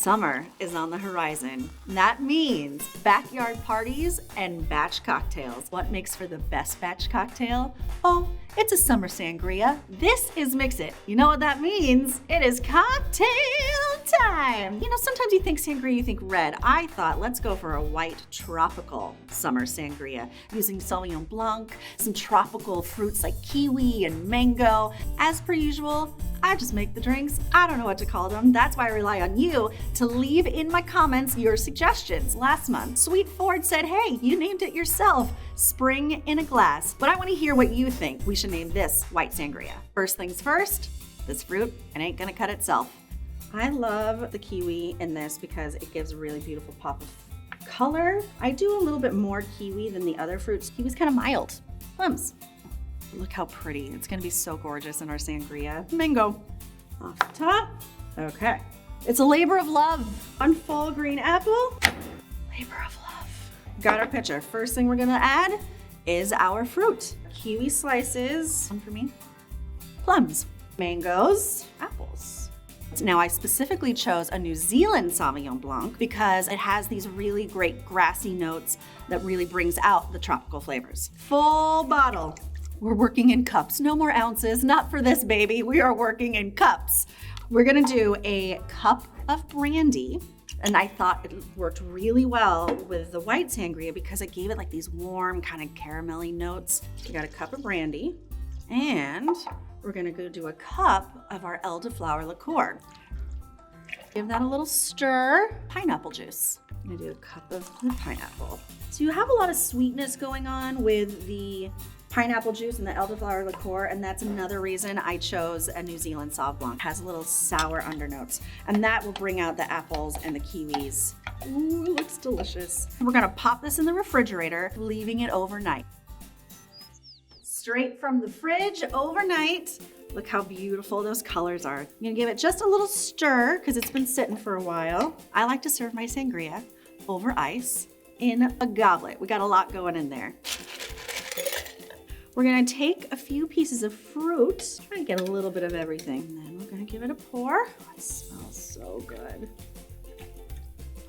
Summer is on the horizon. That means backyard parties and batch cocktails. What makes for the best batch cocktail? Oh, it's a summer sangria. This is Mix It. You know what that means? It is cocktail time. You know, sometimes you think sangria, you think red. I thought, let's go for a white tropical summer sangria using Sauvignon Blanc, some tropical fruits like kiwi and mango. As per usual, I just make the drinks. I don't know what to call them. That's why I rely on you to leave in my comments your suggestions. Last month, Sweet Ford said, hey, you named it yourself, Spring in a Glass. But I want to hear what you think we should name this white sangria. First things first, this fruit, it ain't gonna cut itself. I love the kiwi in this because it gives a really beautiful pop of color. I do a little bit more kiwi than the other fruits. Kiwi's kind of mild. Plums. Look how pretty. It's gonna be so gorgeous in our sangria. Mango off the top. Okay. It's a labor of love. One full green apple. Labor of love. Got our pitcher. First thing we're gonna add is our fruit. Kiwi slices. One for me. Plums. Mangoes. Apples. Now, I specifically chose a New Zealand Sauvignon Blanc because it has these really great grassy notes that really brings out the tropical flavors. Full bottle. We're working in cups, no more ounces, not for this baby. We are working in cups. We're gonna do a cup of brandy, and I thought it worked really well with the white sangria because it gave it like these warm kind of caramelly notes. We got a cup of brandy, and we're gonna go do a cup of our elderflower liqueur. Give that a little stir. Pineapple juice. I'm gonna do a cup of the pineapple. So you have a lot of sweetness going on with the pineapple juice and the elderflower liqueur, and that's another reason I chose a New Zealand Sauv Blanc. It has a little sour undernotes, and that will bring out the apples and the kiwis. Ooh, it looks delicious. We're gonna pop this in the refrigerator, leaving it overnight. Straight from the fridge overnight. Look how beautiful those colors are. I'm gonna give it just a little stir because it's been sitting for a while. I like to serve my sangria over ice in a goblet. We got a lot going in there. We're gonna take a few pieces of fruit, try to get a little bit of everything. And then we're gonna give it a pour. Oh, it smells so good.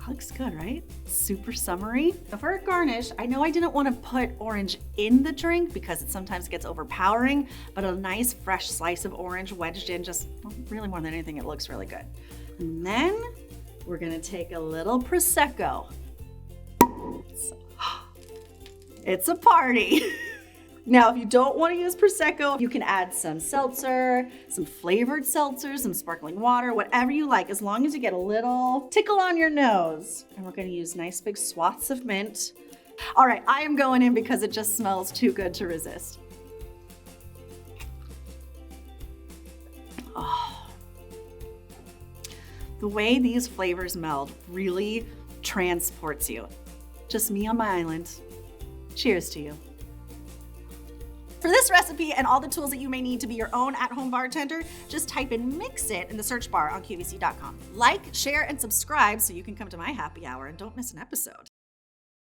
Looks good, right? Super summery. For a garnish, I know I didn't want to put orange in the drink because it sometimes gets overpowering, but a nice fresh slice of orange wedged in, just really more than anything, it looks really good. And then we're gonna take a little Prosecco. It's a party. Now, if you don't want to use Prosecco, you can add some seltzer, some flavored seltzer, some sparkling water, whatever you like, as long as you get a little tickle on your nose. And we're going to use nice big swaths of mint. All right, I am going in because it just smells too good to resist. Oh. The way these flavors meld really transports you. Just me on my island. Cheers to you. For this recipe and all the tools that you may need to be your own at-home bartender, just type in Mix It in the search bar on QVC.com. Like, share, and subscribe so you can come to my happy hour and don't miss an episode.